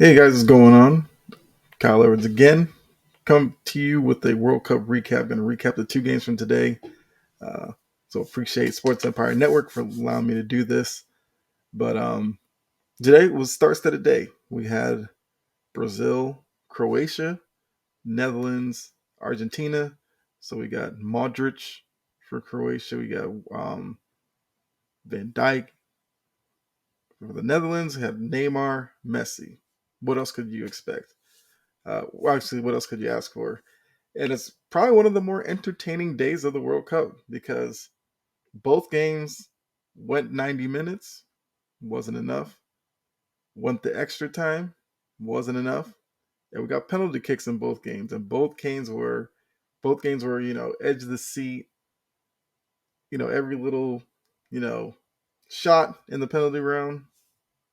Hey guys, what's going on? Kyle Edwards again. Come to you with a World Cup recap. Going to recap the two games from today. Uh, so appreciate Sports Empire Network for allowing me to do this. But today was starts to the day. We had Brazil, Croatia, Netherlands, Argentina. So we got Modric for Croatia. We got Van Dijk for the Netherlands. We had Neymar, Messi. What else could you expect? What else could you ask for? And it's probably one of the more entertaining days of the World Cup because both games went 90 minutes, wasn't enough. Went the extra time, wasn't enough. And we got penalty kicks in both games, and both games were edge of the seat. Every little you know shot in the penalty round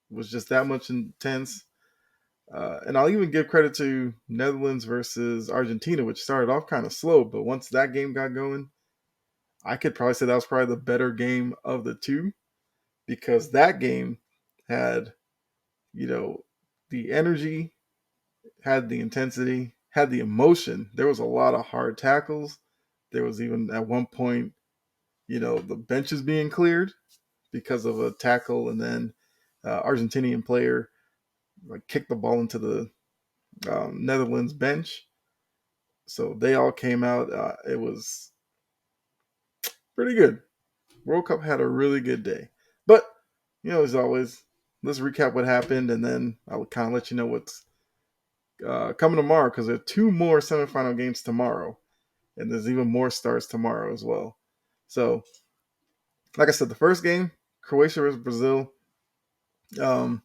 was just that much intense. And I'll even give credit to Netherlands versus Argentina, which started off kind of slow, but once that game got going, I could probably say that was probably the better game of the two because that game had, you know, the energy, had the intensity, had the emotion. There was a lot of hard tackles. There was even at one point, the benches being cleared because of a tackle, and then Argentinian player like kicked the ball into the Netherlands bench. So they all came out. It was pretty good. World Cup had a really good day. But, as always, let's recap what happened and then I'll kind of let you know what's coming tomorrow because there are two more semifinal games tomorrow and there's even more starts tomorrow as well. So, like I said, the first game, Croatia versus Brazil, um,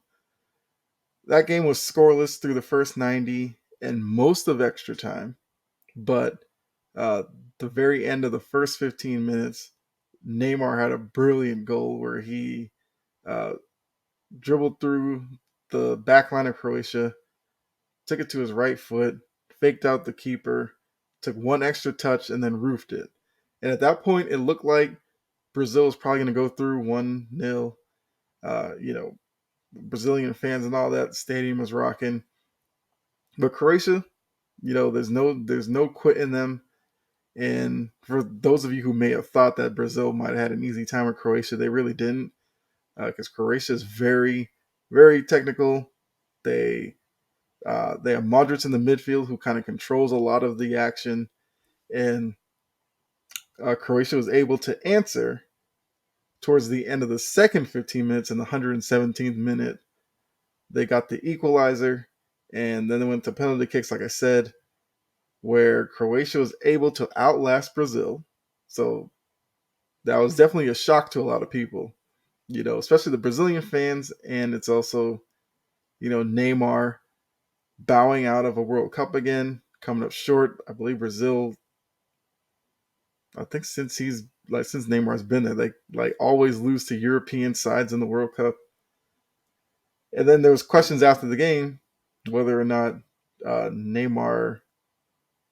that game was scoreless through the first 90 and most of extra time. But uh, the very end of the first 15 minutes, Neymar had a brilliant goal where he uh, dribbled through the back line of Croatia, took it to his right foot, faked out the keeper, took one extra touch, and then roofed it. And at that point, it looked like Brazil was probably going to go through 1-0. Brazilian fans and all that, the stadium was rocking. But Croatia, there's no quit in them. And for those of you who may have thought that Brazil might have had an easy time with Croatia, they really didn't, because Croatia is very, very technical. They have Modric in the midfield who kind of controls a lot of the action, and Croatia was able to answer towards the end of the second 15 minutes. In the 117th minute, they got the equalizer, and then they went to penalty kicks, like I said, where Croatia was able to outlast Brazil. So that was definitely a shock to a lot of people, especially the Brazilian fans, and it's also, Neymar bowing out of a World Cup again, coming up short. I believe Brazil, I think since Neymar's been there, they like always lose to European sides in the World Cup. And then there was questions after the game whether or not Neymar,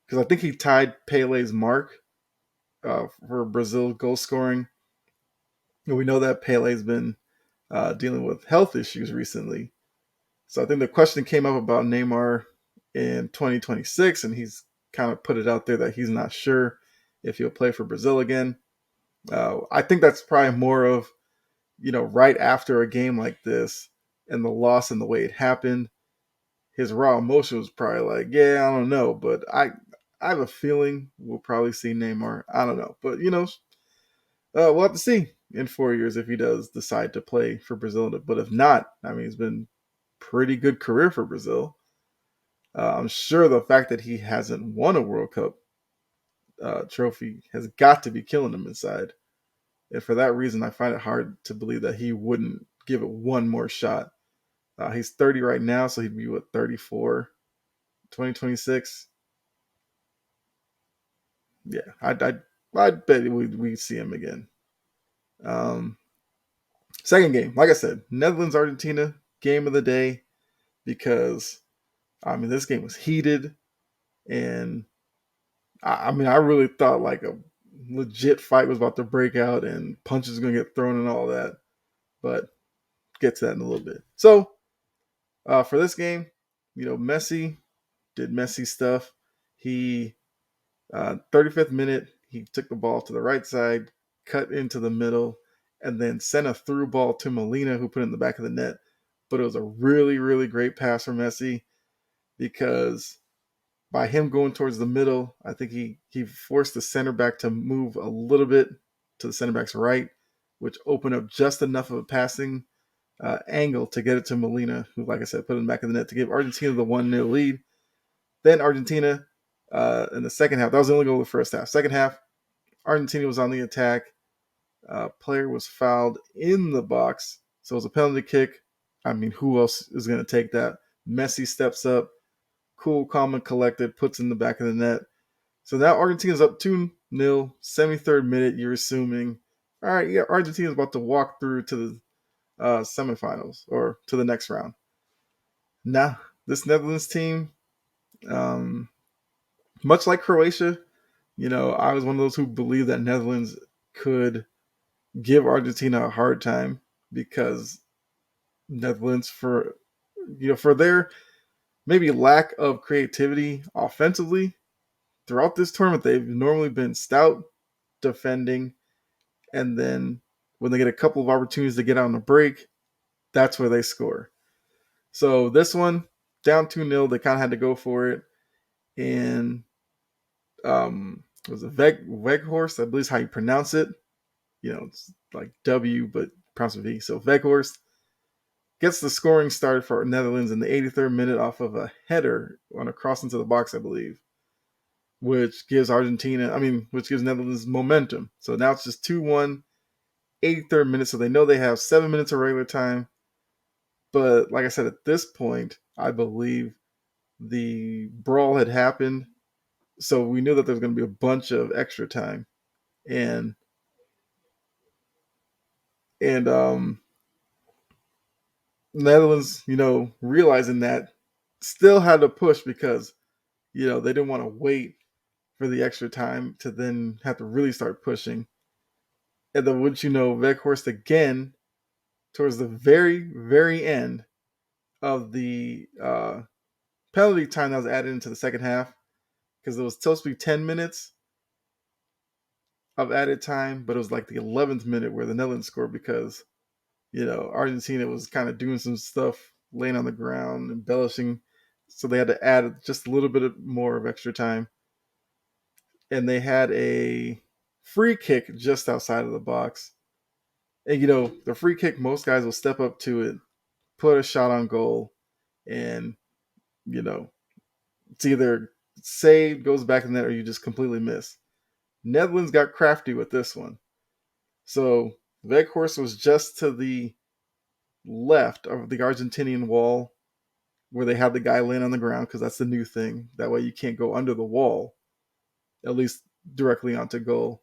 because I think he tied Pele's mark for Brazil goal scoring. And we know that Pele's been dealing with health issues recently. So I think the question came up about Neymar in 2026, and he's kind of put it out there that he's not sure if he'll play for Brazil again. I think that's probably more of, right after a game like this and the loss and the way it happened, his raw emotion was probably like, yeah, I don't know, but I have a feeling we'll probably see Neymar. I don't know, but we'll have to see in 4 years if he does decide to play for Brazil. But if not, I mean, it's been pretty good career for Brazil. I'm sure the fact that he hasn't won a World Cup trophy has got to be killing him inside. And for that reason, I find it hard to believe that he wouldn't give it one more shot. He's 30 right now, so he'd be, 34, 2026. Yeah, I'd bet we'd see him again. Um, Second game, like I said, Netherlands Argentina, game of the day, because I mean this game was heated, and I really thought like a legit fight was about to break out and punches were gonna get thrown and all that. But get to that in a little bit. So for this game, Messi did Messi stuff. He 35th minute, he took the ball to the right side, cut into the middle, and then sent a through ball to Molina, who put it in the back of the net. But it was a really, really great pass from Messi because by him going towards the middle, I think he forced the center back to move a little bit to the center back's right, which opened up just enough of a passing angle to get it to Molina, who, like I said, put it in the back of the net to give Argentina the 1-0 lead. Then Argentina in the second half, that was the only goal of the first half. Second half, Argentina was on the attack. Player was fouled in the box, so it was a penalty kick. I mean, who else is going to take that? Messi steps up, cool, calm, and collected, puts in the back of the net. So now Argentina's up 2-0, 73rd minute. You're assuming, all right, yeah, Argentina's about to walk through to the semifinals or to the next round. Now, this Netherlands team, um, much like Croatia, I was one of those who believed that Netherlands could give Argentina a hard time because Netherlands, for their maybe lack of creativity offensively throughout this tournament, they've normally been stout defending, and then when they get a couple of opportunities to get on the break, that's where they score. So this one, down 2-0, they kind of had to go for it. And it was a Weghorst, I believe is how you pronounce it. It's like W, but pronounced with V. So Weghorst gets the scoring started for Netherlands in the 83rd minute off of a header on a cross into the box, I believe, which gives Netherlands momentum. So now it's just 2-1, 83rd minute. So they know they have 7 minutes of regular time. But like I said, at this point, I believe the brawl had happened. So we knew that there was going to be a bunch of extra time. And Netherlands, realizing that, still had to push because, they didn't want to wait for the extra time to then have to really start pushing. And then, wouldn't you know, Weghorst again, towards the very, very end of the penalty time that was added into the second half, because it was supposed to be 10 minutes of added time, but it was like the 11th minute where the Netherlands scored because, Argentina was kind of doing some stuff, laying on the ground, embellishing. So they had to add just a little bit more of extra time. And they had a free kick just outside of the box. And, the free kick, most guys will step up to it, put a shot on goal, and, it's either saved, goes back in the net, or you just completely miss. Netherlands got crafty with this one. So Weghorst was just to the left of the Argentinian wall where they had the guy laying on the ground, because that's the new thing. That way you can't go under the wall, at least directly onto goal.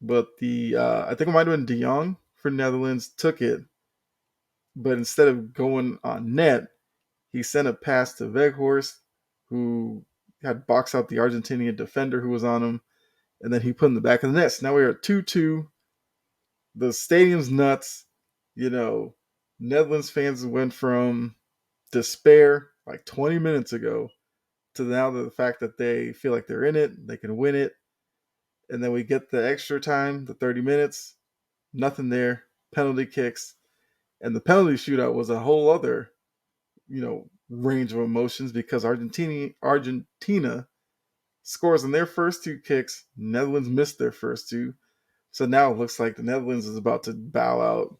But I think it might have been De Jong for Netherlands took it, but instead of going on net, he sent a pass to Weghorst, who had boxed out the Argentinian defender who was on him, and then he put in the back of the net. So now we're at 2-2. The stadium's nuts. Netherlands fans went from despair like 20 minutes ago to now the fact that they feel like they're in it, they can win it. And then we get the extra time, the 30 minutes, nothing there, penalty kicks. And the penalty shootout was a whole other, range of emotions because Argentina scores on their first two kicks. Netherlands missed their first two. So now it looks like the Netherlands is about to bow out,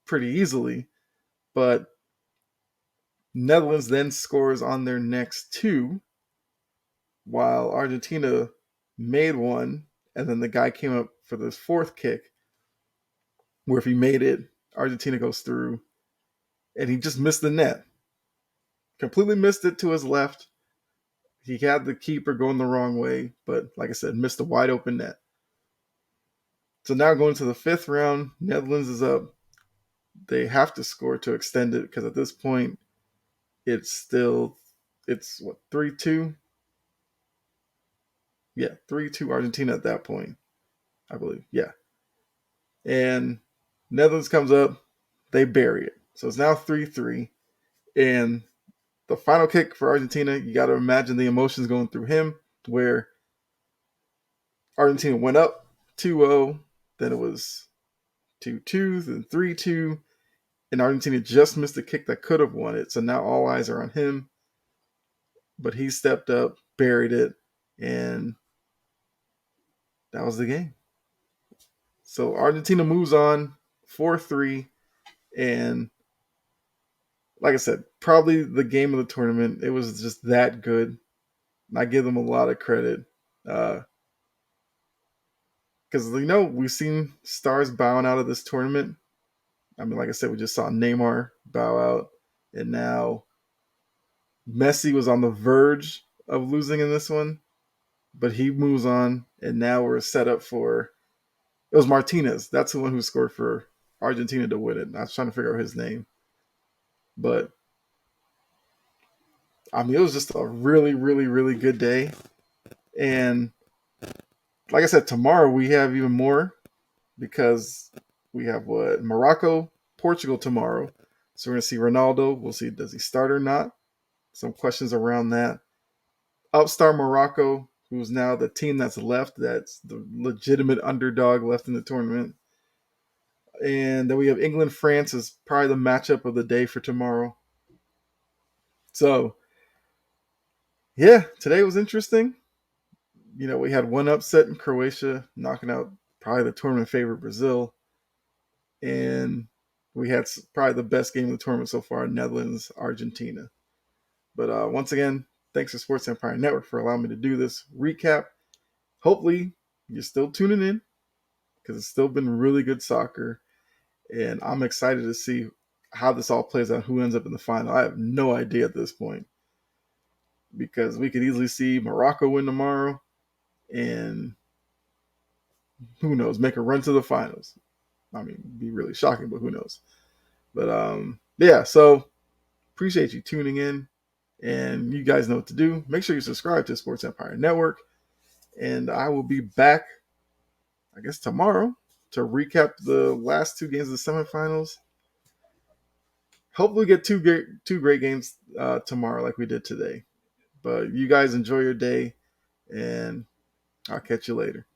pretty easily. But Netherlands then scores on their next two, while Argentina made one, and then the guy came up for this fourth kick, where if he made it, Argentina goes through, and he just missed the net. Completely missed it to his left. He had the keeper going the wrong way, but like I said, missed a wide open net. So now going to the fifth round, Netherlands is up. They have to score to extend it because at this point, it's what, 3-2? Yeah, 3-2 Argentina at that point, I believe. Yeah. And Netherlands comes up, they bury it. So it's now 3-3. And the final kick for Argentina, you got to imagine the emotions going through him, where Argentina went up 2-0, then it was 2-2, then 3-2, and Argentina just missed a kick that could have won it. So now all eyes are on him, but he stepped up, buried it, and that was the game. So Argentina moves on 4-3, and like I said, probably the game of the tournament. It was just that good. And I give them a lot of credit. Because, we've seen stars bowing out of this tournament. I mean, like I said, we just saw Neymar bow out. And now Messi was on the verge of losing in this one. But he moves on. And now we're set up for. It was Martinez. That's the one who scored for Argentina to win it. I was trying to figure out his name. But I mean, it was just a really, really, really good day. And like I said, tomorrow we have even more because we have Morocco, Portugal tomorrow. So we're going to see Ronaldo. We'll see, does he start or not? Some questions around that. Upstart Morocco, who's now the team that's left, that's the legitimate underdog left in the tournament. And then we have England, France is probably the matchup of the day for tomorrow. So, yeah, today was interesting. We had one upset in Croatia, knocking out probably the tournament favorite Brazil. And we had probably the best game of the tournament so far, Netherlands, Argentina. But once again, thanks to Sports Empire Network for allowing me to do this recap. Hopefully, you're still tuning in because it's still been really good soccer. And I'm excited to see how this all plays out, who ends up in the final. I have no idea at this point because we could easily see Morocco win tomorrow and who knows, make a run to the finals. I mean, it'd be really shocking, but who knows? But yeah, so appreciate you tuning in. And you guys know what to do. Make sure you subscribe to Sports Empire Network. And I will be back, I guess, tomorrow to recap the last two games of the semifinals. Hopefully, we get two great games tomorrow, like we did today. But you guys enjoy your day, and I'll catch you later.